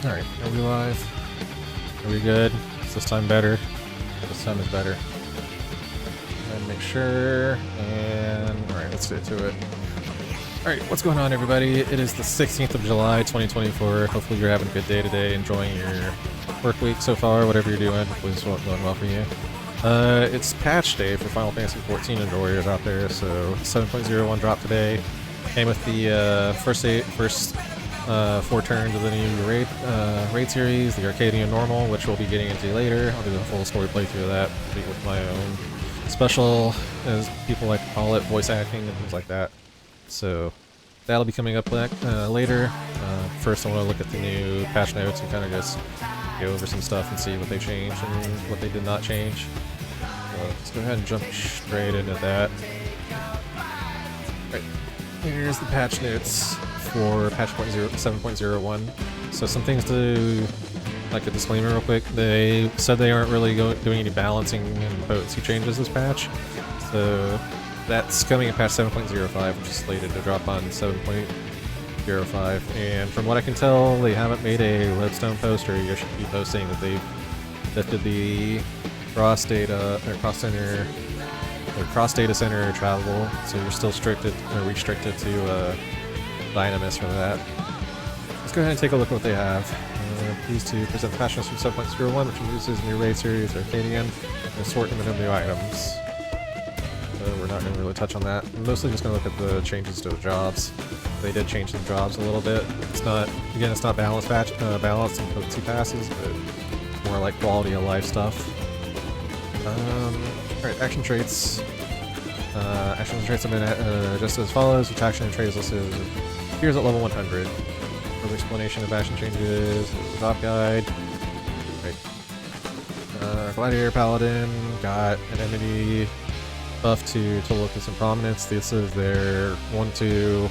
Alright, are we live? Are we good? Is this time better? This time is better. And make sure, and alright, let's get to it. Alright, what's going on everybody? It is the 16th of July, 2024. Hopefully you're having a good day today, enjoying your work week so far, whatever you're doing. Hopefully it's going well for you. It's patch day for Final Fantasy XIV and Warriors out there, so 7.01 dropped today. Came with the first 4 turns of the new raid series, the Arcadion normal, which we'll be getting into later. I'll do a full story playthrough of that with my own special, as people like to call it, voice acting and things like that. So that'll be coming up later. First I want to look at the new patch notes and kind of just go over some stuff and see what they changed and what they did not change. So let's go ahead and jump straight into that. Right, here's the patch notes for patch 7.01. So some things to, like a disclaimer real quick, they said they aren't really doing any balancing and potency changes this patch. So that's coming in patch 7.05, which is slated to drop on 7.05. And from what I can tell, they haven't made a Lodestone post or ESP post saying that they've lifted the cross data center travel, so you're still restricted to Dynamis for that. Let's go ahead and take a look at what they have. Pleased to present the patch notes from 7.01, which introduces new raid series, Arcadion, and assortment of new items. We're not going to really touch on that. I'm mostly just going to look at the changes to the jobs. They did change the jobs a little bit. It's not balanced and potency passes, but more like quality of life stuff. Alright, action traits. Action traits have been adjusted as follows. Each action and trait is listed appears at level 100. Further explanation of action changes. The job guide. Right. Gladiator Paladin got an enemy buff to Locus and Prominence. This is their 1-2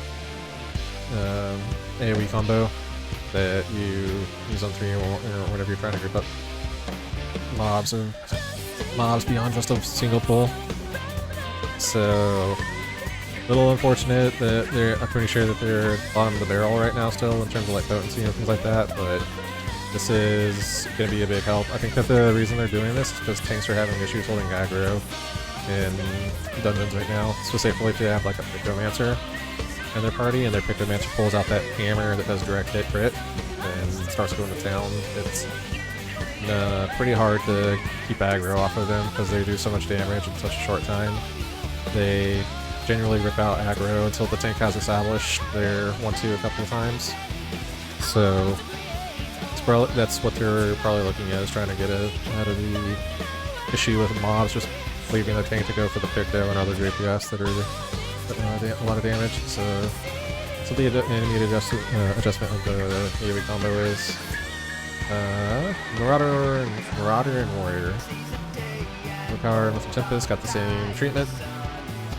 AoE combo that you use on 3 or whenever you're trying to group up mobs beyond just a single pull. So, a little unfortunate that I'm pretty sure that they're bottom of the barrel right now still in terms of like potency and things like that, but this is going to be a big help. I think that the reason they're doing this is because tanks are having issues holding aggro in dungeons right now. Specifically if they have like a Pictomancer in their party and their Pictomancer pulls out that hammer that does direct hit crit and starts going to town. It's pretty hard to keep aggro off of them because they do so much damage in such a short time. They generally rip out aggro until the tank has established their 1-2 a couple of times. So that's what they're probably looking at, is trying to get out of the issue with mobs just leaving the tank to go for the Picto and other DPS that are a lot of damage. So the immediate adjustment of the AoE combo is Marauder and Warrior. Power with the Tempest got the same treatment.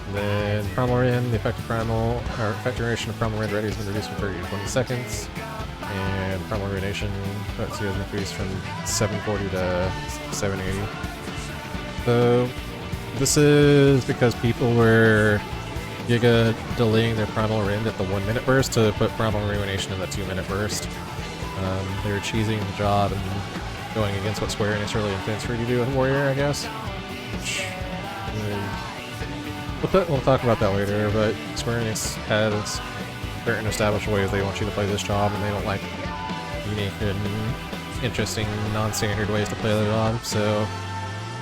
And then Primal Rend, the effective duration of Primal Rend ready has been reduced from 30 to 20 seconds. And Primal Ruination potency has increased from 740 to 780. So this is because people were giga delaying their Primal Rend at the 1-minute burst to put Primal Ruination in the 2-minute burst. They were cheesing the job and going against what Square Enix really intends for you to do with Warrior, I guess. Which, we'll talk about that later, but Square Enix has certain established ways they want you to play this job, and they don't like unique and interesting, non-standard ways to play the job, so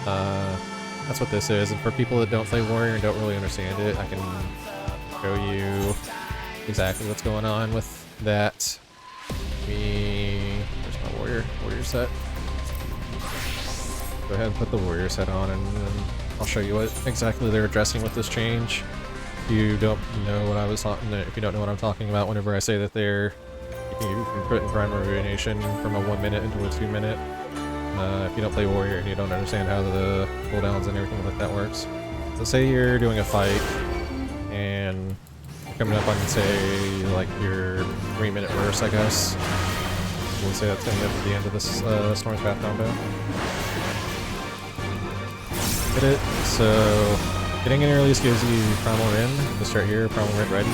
that's what this is. And for people that don't play Warrior and don't really understand it, I can show you exactly what's going on with that. Where's my warrior set? Go ahead and put the warrior set on, and I'll show you what exactly they're addressing with this change. If you don't know what I'm talking about whenever I say that you can put in Primal Ruination from a 1-minute into a 2-minute. If you don't play Warrior and you don't understand how the cooldowns and everything like that works. So say you're doing a fight and you're coming up on, say, like your 3-minute burst, I guess. We'll say that's coming up at the end of this Storm's Path combo. Get it? So getting in early gives you Primal Rend to start here, Primal Rend ready.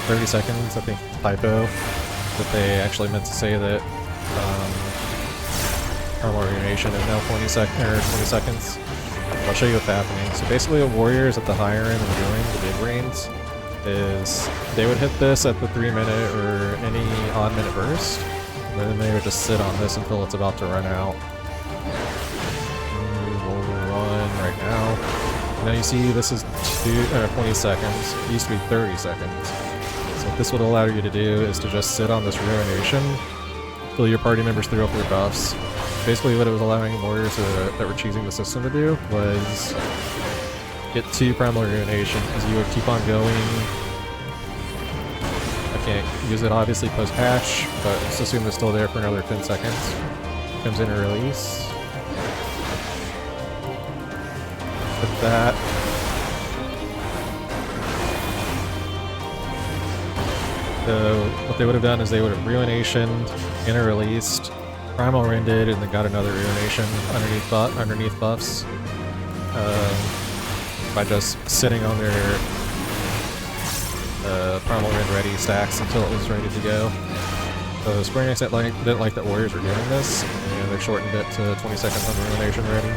30 seconds, I think typo, that they actually meant to say that Primal Ruination is now 20 seconds. I'll show you what's happening. So basically what warriors at the higher end were doing, the big reigns, is they would hit this at the 3-minute or any odd minute burst, and then they would just sit on this until it's about to run out. We'll run right now. Now you see this is 20 seconds. It used to be 30 seconds. So what this would allow you to do is to just sit on this Ruination until your party members threw up their buffs. Basically what it was allowing warriors that were choosing the system to do was get to Primal Ruination, because you would keep on going. I can't use it obviously post-patch, but let's assume it's still there for another 10 seconds. Comes in a release. With that. So what they would have done is they would have Ruinationed, inner-released, Primal Rended, and then got another Ruination underneath buffs. By just sitting on their Primal Rend ready stacks until it was ready to go. So Square Enix didn't like that warriors were doing this, and they shortened it to 20 seconds on Ruination ready.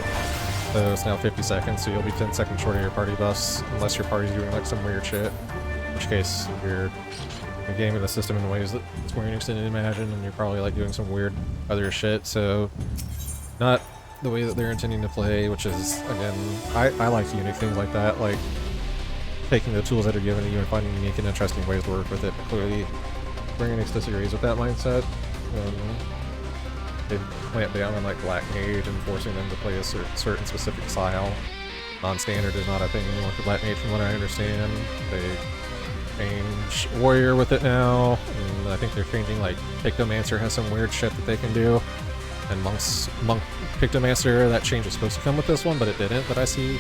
So it's now 50 seconds, so you'll be 10 seconds short of your party buffs, unless your party's doing like some weird shit. In which case, you're gaming the system in ways that Square Enix didn't imagine, and you're probably like doing some weird other shit, so not the way that they're intending to play, which is, again, I like unique things like that, like taking the tools that are given to you and finding unique and interesting ways to work with it, but clearly Square Enix disagrees with that mindset. They clamp down on like Black Mage and forcing them to play a certain specific style. Non-standard is not a thing anymore for Black Mage from what I understand. They change Warrior with it now, and I think they're changing like Pictomancer has some weird shit that they can do. And Monk Pictomancer, that change was supposed to come with this one, but it didn't that I see.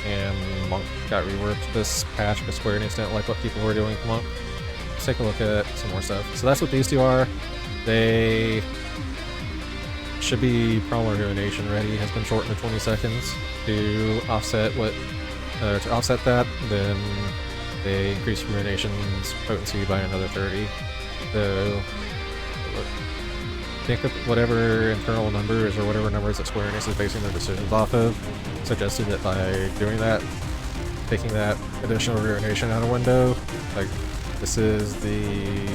And Monk got reworked this patch because Square Enix didn't like what people were doing with Monk. Let's take a look at some more stuff. So that's what these two are. They should be Primal Ruination ready, has been shortened to 20 seconds to offset that. Then they increase Ruination's potency by another 30. So I think that whatever internal numbers or whatever numbers that Square Enix is basing their decisions off of suggested that by doing that, taking that additional Ruination out of window, like this is the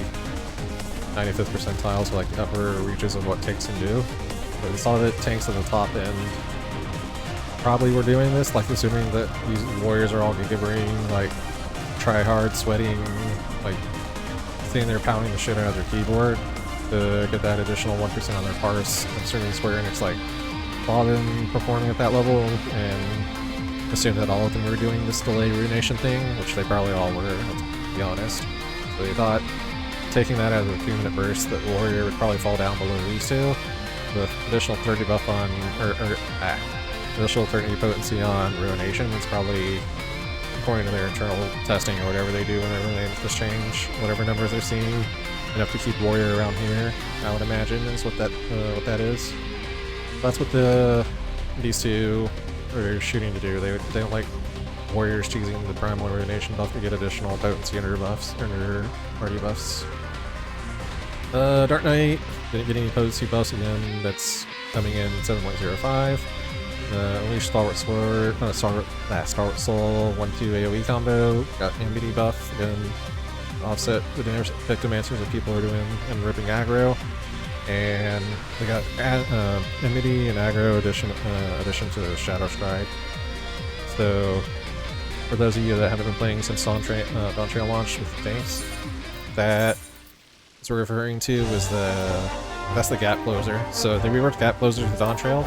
95th percentile, so like the upper reaches of what tanks can do. But we saw that tanks at the top end probably were doing this, like assuming that these warriors are all gigabrain, like try hard, sweating, like sitting there pounding the shit out of their keyboard to get that additional 1% on their parse. I'm assuming Square Enix like saw them performing at that level and assumed that all of them were doing this delay Ruination thing, which they probably all were, let's be honest. So they thought taking that out of a 2-minute burst, that Warrior would probably fall down below these two, with additional 30 buff on, additional 30 potency on Ruination is probably, according to their internal testing or whatever they do whenever they make this change, whatever numbers they're seeing, enough to keep Warrior around here, I would imagine, is what that is. That's what these two are shooting to do. They don't like Warriors choosing the Primal Ruination buff to get additional potency under buffs, under party buffs. Dark Knight didn't get any potency buffs again. That's coming in 7.05. Unleash Stalwart Sword, Stalwart Soul 1-2 AoE combo. Got MBD buff again, offset the damage Pictomancers that people are doing and ripping aggro. And we got MBD and aggro addition to Shadow Stride. So for those of you that haven't been playing since Dawntrail launched with tanks, that is we're referring to was that's the gap closer. So they reworked gap closers with Dawntrail.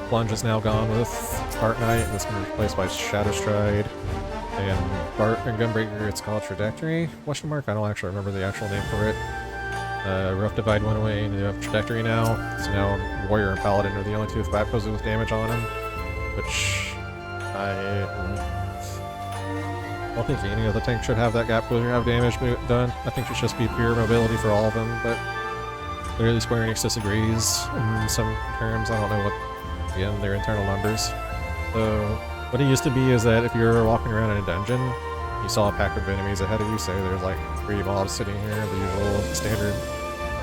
Plunge is now gone with Dark Knight, and it's been replaced by Shadow Stride. And Gunbreaker, it's called Trajectory? Question mark? I don't actually remember the actual name for it. Rough Divide went away, and you have Trajectory now. So now Warrior and Paladin are the only two with gap closers with damage on them, which I don't think any of the tanks should have that gap closure have damage done. I think it should just be pure mobility for all of them, but clearly Square Enix disagrees in some terms. I don't know what, again, their internal numbers. So what it used to be is that if you were walking around in a dungeon, you saw a pack of enemies ahead of you, say there's like 3 mobs sitting here, the usual standard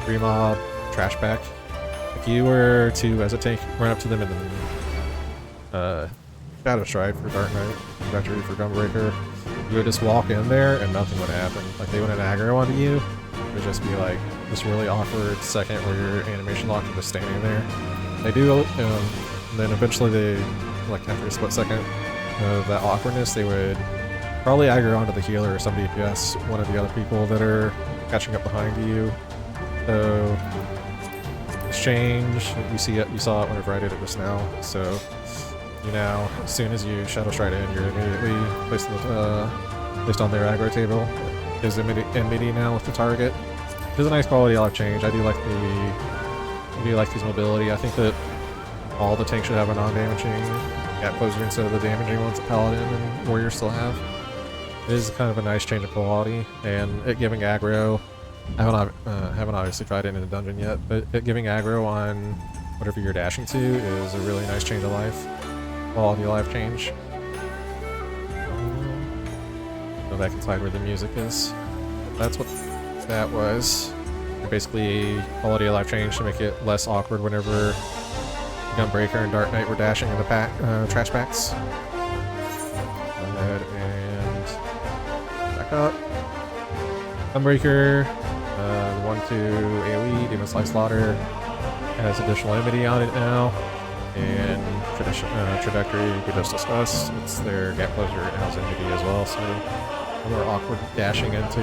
3-mob trash back. If you were to, as a tank, run up to them and then Shadow Strike for Dark Knight, Treachery for Gunbreaker, you would just walk in there and nothing would happen. Like, they wouldn't aggro onto you. It would just be like this really awkward second where your animation lock is just standing there. They do, and then eventually they, like after a split second of that awkwardness, they would probably aggro onto the healer or some DPS, one of the other people that are catching up behind you. So exchange, you see it, you saw it whenever I did it just now. So you now, as soon as you Shadow Strike in, you're immediately placed on their aggro table. Is enmity now with the target. It is a nice quality of life change. I do like his mobility. I think that all the tanks should have a non-damaging gap closer instead of the damaging ones that Paladin and Warrior still have. It is kind of a nice change of quality, and it giving aggro. I haven't obviously tried it in a dungeon yet, but it giving aggro on whatever you're dashing to is a really nice change of life. Quality of life change. Go back inside where the music is. That's what that was. Basically, quality of life change to make it less awkward whenever Gunbreaker and Dark Knight were dashing in the trash packs. Go ahead and back up. Gunbreaker, 1-2 AoE, Demon Slice Slaughter, has additional enmity on it now, and Trajectory we just discussed. It's their gap closer and has enmity as well, so more awkward dashing into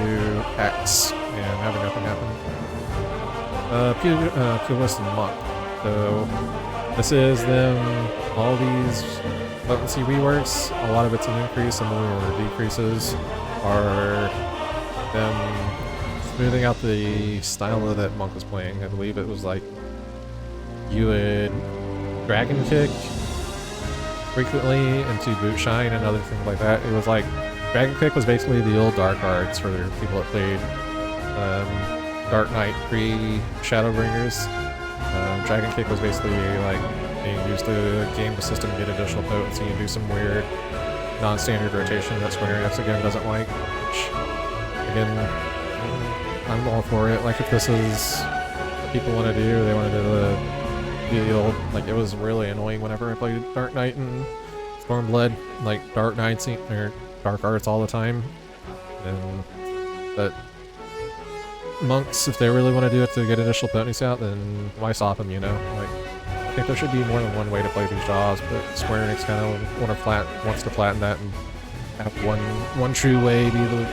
packs and having nothing happen. Pugilist and Monk. So this is them, all these potency reworks, a lot of it's an increase, some more decreases are them smoothing out the style that Monk was playing. I believe it was like you would Dragon Kick frequently into Boot Shine and other things like that. It was like Dragon Kick was basically the old Dark Arts for people that played Dark Knight pre-Shadowbringers. Dragon Kick was basically like being used to game the system, get additional potency, and do some weird non-standard rotation that Square Enix again doesn't like. Which, again, I'm all for it. Like, if this is what people want to do, they want to do the old, like, it was really annoying whenever I played Dark Knight and Stormblood, like Dark Knights or Dark Arts all the time. But Monks, if they really want to do it to get additional potency out, then why stop them, you know? Like, I think there should be more than one way to play these jobs, but Square Enix kind of wants to flatten that and have one true way be the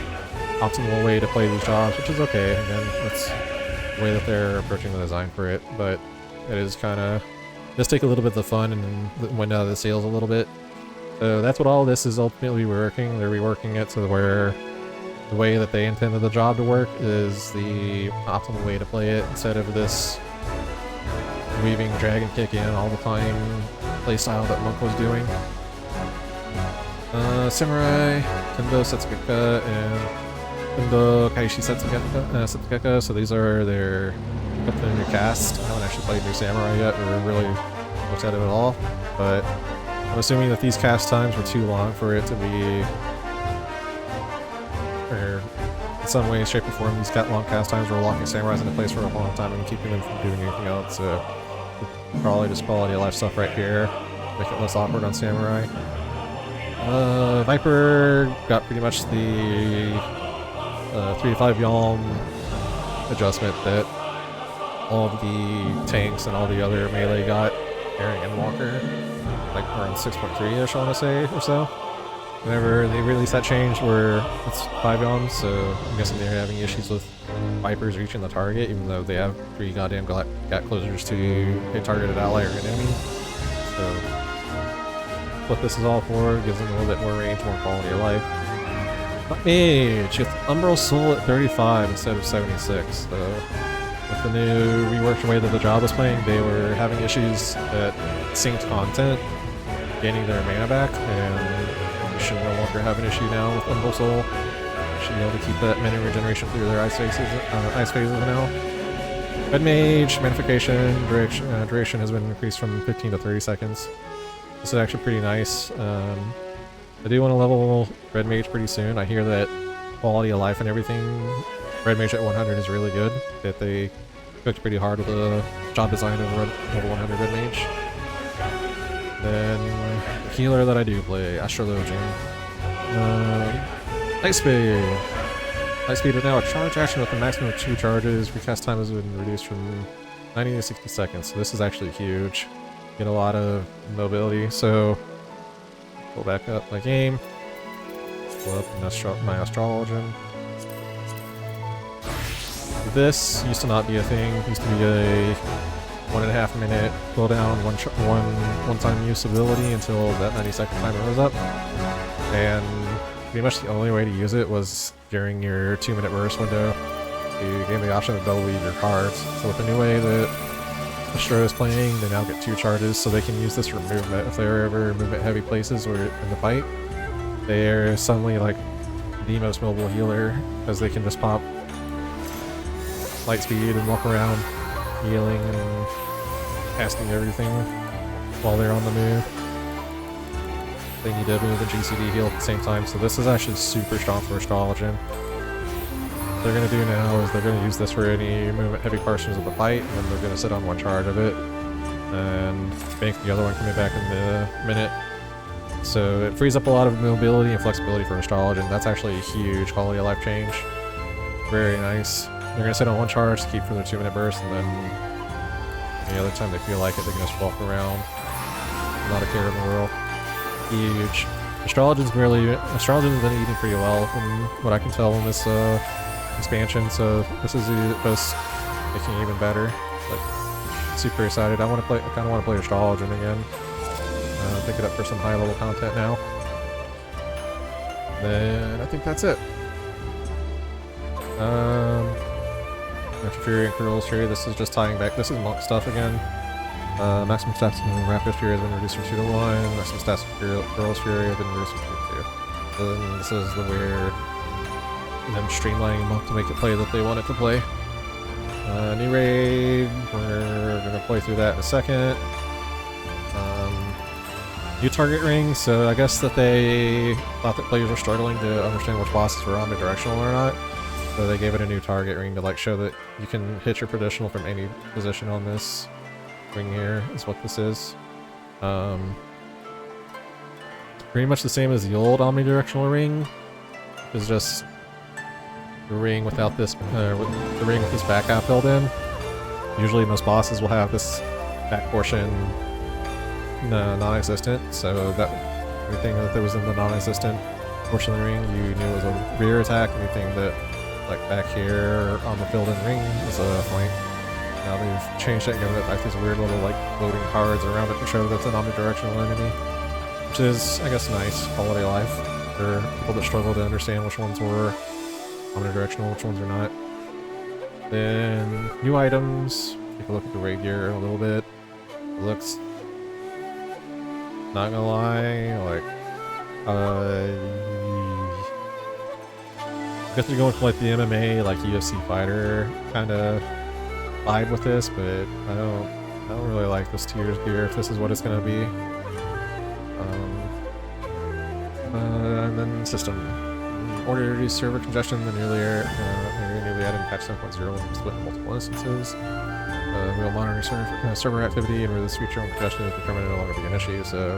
optimal way to play these jobs, which is okay. Again, that's the way that they're approaching the design for it, but it is kind of does take a little bit of the fun and went out of the sails a little bit. So that's what all this is ultimately reworking. They're reworking it to where the way that they intended the job to work is the optimal way to play it, instead of this weaving Dragon Kick in all the time playstyle that Monk was doing. Samurai, Kendo Setsugeka, and Kendo Kaishi Setsugeka. So these are their new cast. I haven't actually played New Samurai yet, or really looked at it at all, but I'm assuming that these cast times were too long for it to be, or in some way, shape, or form, these long cast times were locking samurais into place for a long time and keeping them from doing anything else. So probably just quality of life stuff right here, make it less awkward on samurai. Viper got pretty much the 3 to 5 Yalm adjustment that all of the tanks and all the other melee got, Herring and Walker, like around 6.3-ish, I want to say, or so. Whenever they released that change where it's 5 Yalms, so I'm guessing they're having issues with Vipers reaching the target, even though they have 3 goddamn gap closers to a targeted ally or an enemy. So what this is all for, gives them a little bit more range, more quality of life. Mage with Umbral Soul at 35 instead of 76. So with the new reworked way that the job was playing, they were having issues at synced content, gaining their mana back, and we should no longer have an issue now with Umbral Soul. Should be able to keep that mana regeneration through their ice phases now. Red Mage, Magnification, duration has been increased from 15 to 30 seconds. This is actually pretty nice. I do want to level Red Mage pretty soon. I hear that quality of life and everything, Red Mage at 100 is really good. That they cooked pretty hard with the job design of level 100 Red Mage. Then the healer that I do play, Astrologian. Light Speed! Light Speed is now a charge action with a maximum of 2 charges. Recast time has been reduced from 90 to 60 seconds, so this is actually huge. Get a lot of mobility, so pull back up my game. Pull up my Astrologian. This used to not be a thing. It used to be a 1.5 minute cooldown, one-time use ability until that 90-second timer was up. And pretty much the only way to use it was during your 2-minute burst window. You gave the option to double weave your cards. So with the new way that Astro is playing, they now get 2 charges, so they can use this for movement. If they're ever movement heavy places or in the fight, they're suddenly like the most mobile healer, because they can just pop light speed and walk around healing and casting everything while they're on the move. They need to move and GCD heal at the same time, so this is actually super strong for Astrologian. What they're going to do now is they're going to use this for any movement heavy portions of the fight, and then they're going to sit on 1 charge of it and bank the other one coming back in the minute. So it frees up a lot of mobility and flexibility for Astrologian. That's actually a huge quality of life change. Very nice. They're going to sit on 1 charge to keep for their 2-minute burst, and then any other time they feel like it, they can just walk around. Not a care in the world. Huge. Astrologian's been eating pretty well from what I can tell in this expansion, so this is just making it even better. Like, super excited. I kind of want to play Astrologian again. Pick it up for some high-level content now. Then I think that's it. After Fury and Curl's Fury, this is just tying back. This is monk stuff again. Maximum stats in Raptor's Fury has been reduced from 2 to 1. Maximum stats for Curl's Fury have been reduced from 2 to 2. Then this is the weird them streamlining monk to make it play that they want it to play. New raid. We're gonna play through that in a second. New target ring, so I guess that they thought that players were struggling to understand which bosses were omnidirectional or not. So they gave it a new target ring to like show that you can hit your traditional from any position on this ring here, is what this is. Pretty much the same as the old omnidirectional ring. It's just the ring without this, the ring with this back half filled in. Usually most bosses will have this back portion non-existent, so that everything that was in the non-existent portion of the ring you knew was a rear attack. Anything that like back here on the filled-in ring is a flank. Now they've changed it and given it like these weird little like floating cards around it to show that it's an omnidirectional enemy, which is, I guess, nice quality of life for people that struggle to understand which ones were omnidirectional, which ones are not. Then new items. Take a look at the raid gear a little bit. It looks, not gonna lie, like, I guess they're going for like the MMA, like UFC fighter kind of vibe with this, but I don't really like this tiers gear if this is what it's gonna be. And then system. In order to reduce server congestion, the newly added patch 7.0 will split in multiple instances. We'll monitor server activity, and where this feature on congestion is determined to no longer be an issue. So,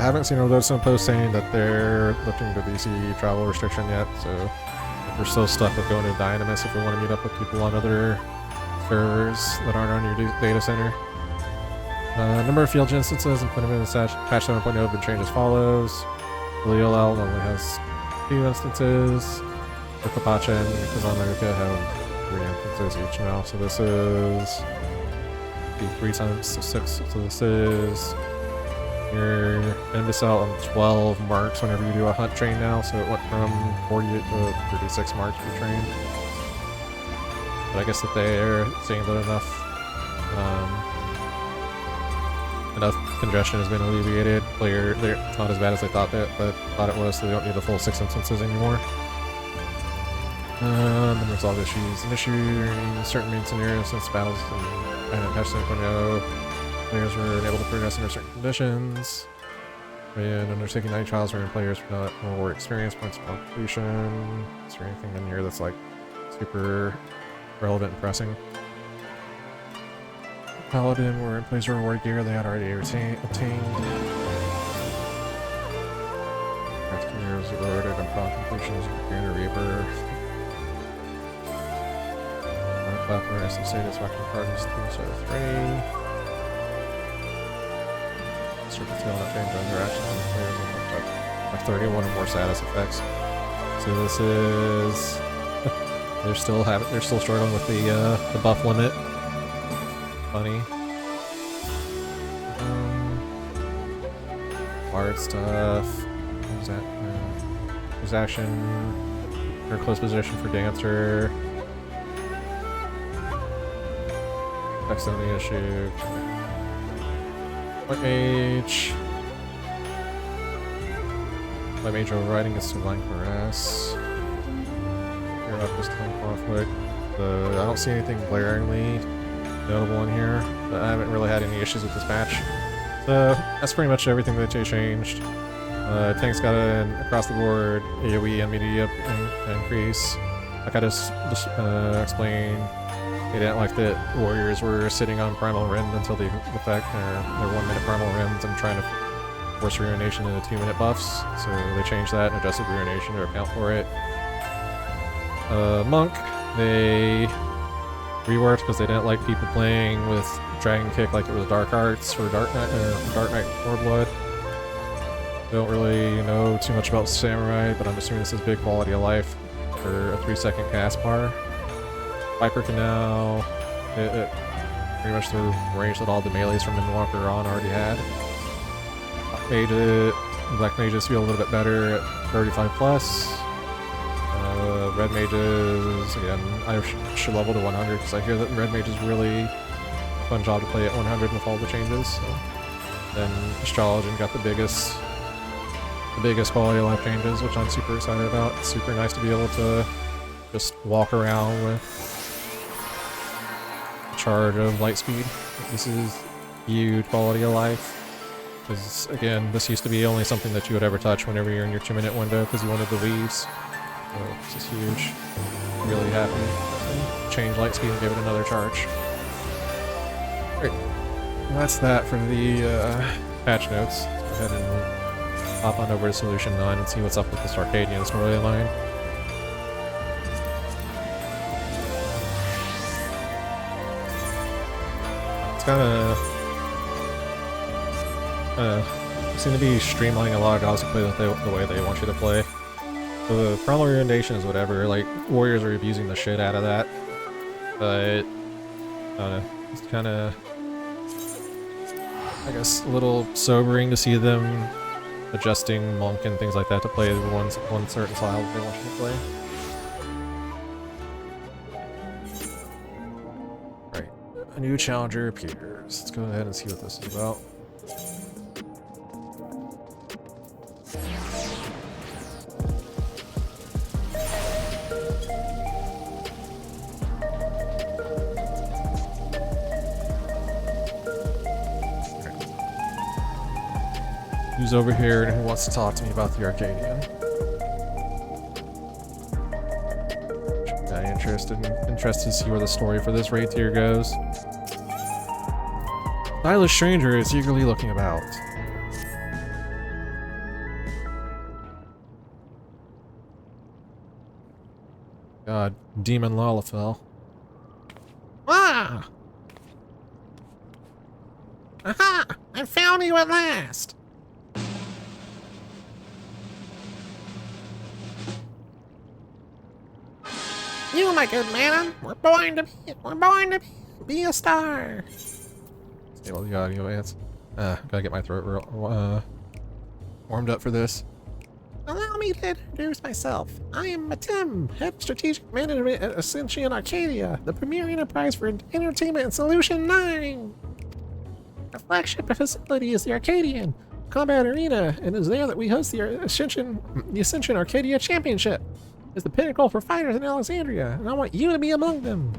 haven't seen a Redstone post saying that they're lifting the DC travel restriction yet. So, we're still stuck with going to Dynamis if we want to meet up with people on other servers that aren't on your data center. Number of field instances implemented in patch 7.0 have been changed as follows. Leolal only has 2 instances. Kapacha and Kazanarika have 3 instances each now, so this is 3 times 6, so this is your Imbecile on 12 marks whenever you do a hunt train now, so it went from 40 to 36 marks per train. But I guess that they're saying that enough congestion has been alleviated. It's not as bad as they thought it was, so they don't need the full 6 instances anymore. Then resolve issues. An issue in certain main scenarios since battles and patch 7.0. Players were unable to progress under certain conditions. And undertaking night trials wherein players were not reward experience points upon completion. Is there anything in here that's like super relevant and pressing? Paladin were in place of reward gear they had already obtained. Gear was rewarded upon completion of Grand Reaper. On a platform, as the status watching parties 2 so 3. Circle tail not change interactions with players and like 31 or more status effects. So this is they're still struggling with the buff limit. Funny. Art stuff. What was that? Possession or close position for Dancer. Next on the issue. White Mage. White Mage overriding is Divine Caress. You're up this time conflict. I don't see anything glaringly notable in here, but I haven't really had any issues with this match. So that's pretty much everything that they changed. Tank's got an across the board AoE and media increase. Like I just explained, they didn't like that warriors were sitting on primal rend until the fact their 1 minute primal rends and trying to force ruination into 2 minute buffs. So they changed that and adjusted ruination to account for it. Monk, they reworked because they didn't like people playing with Dragon Kick like it was Dark Arts or Dark Knight Warlord. Don't really know too much about Samurai, but I'm assuming this is big quality of life for a 3-second cast bar. Viper can now hit pretty much the range that all the melees from Endwalker on already had. Black Mages feel a little bit better at 35 plus. Red Mages, again, I should level to 100 because I hear that Red Mage is really a fun job to play at 100 with all the changes. So. Then Astrology got the biggest quality of life changes, which I'm super excited about. It's super nice to be able to just walk around with a charge of light speed. This is huge quality of life. Because again, this used to be only something that you would ever touch whenever you're in your 2 minute window because you wanted the weaves. So this is huge. I'm really happy. Change light speed and give it another charge. Great. And that's that for the patch notes. Let's go ahead and hop on over to Solution 9 and see what's up with this Arcadion storyline. It's seem to be streamlining a lot of guys to play the way they want you to play. So the Primal Ruination is whatever, like, Warriors are abusing the shit out of that. But, I don't know, it's kinda, I guess, a little sobering to see them adjusting Monk and things like that to play one certain style that they want you to play. Right, a new challenger appears. Let's go ahead and see what this is about. Who's over here and who wants to talk to me about the Arcadion? I'm interested to see where the story for this raid tier goes. Stylish stranger is eagerly looking about. God, Demon Lalafell. Ah! Aha! I found you at last! You, my good man, we're born to be a star. Stable the audio ants. Gotta get my throat warmed up for this. Allow me to introduce myself. I am Matim, Head Strategic Management at Ascension Arcadia, the premier enterprise for entertainment in Solution 9. Our flagship facility is the Arcadion Combat Arena, and it is there that we host the Ascension Arcadia Championship. It's the pinnacle for fighters in Alexandria, and I want you to be among them.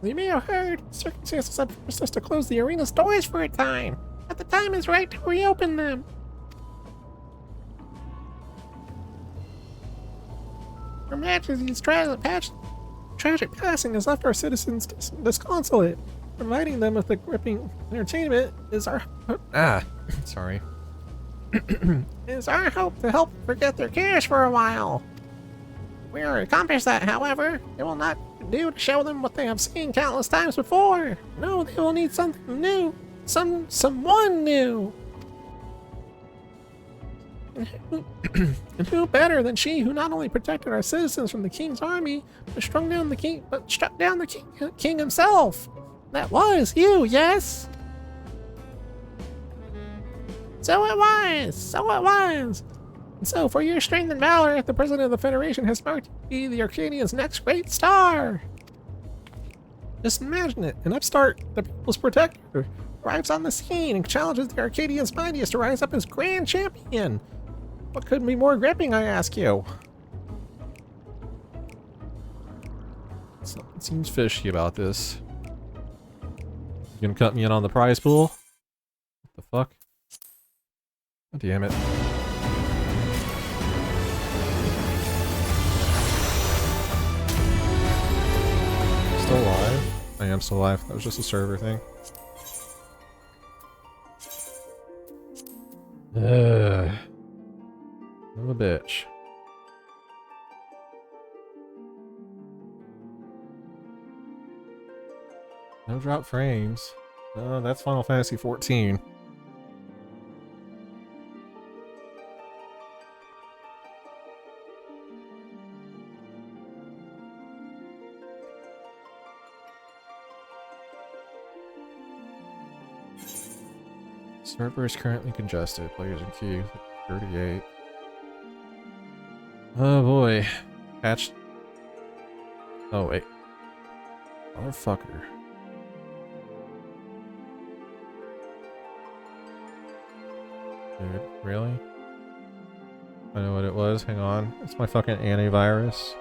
You may have heard, circumstances have forced us to close the arena's doors for a time, but the time is right to reopen them. Her Majesty's tragic passing has left our citizens disconsolate. Providing them with a gripping entertainment is our sorry. is our hope to help forget their cares for a while. We are accomplish that, however, it will not do to show them what they have seen countless times before. No, they will need something new. Someone new. And who better than she who not only protected our citizens from the king's army, but struck down the king himself? That was you, yes? So it was. And so, for your strength and valor, the President of the Federation has marked you to be the Arcadian's next great star. Just imagine it, an upstart, the people's protector, arrives on the scene and challenges the Arcadian's mightiest to rise up as grand champion. What could be more gripping, I ask you? Something seems fishy about this. You gonna cut me in on the prize pool? What the fuck? Oh, damn it. Still alive? I am still alive. That was just a server thing. Ugh. I'm a bitch. No drop frames. No, that's Final Fantasy 14. Server is currently congested. Players in queue 38. Oh boy. Patch. Oh wait. Motherfucker. Dude, really? I know what it was. Hang on. It's my fucking antivirus.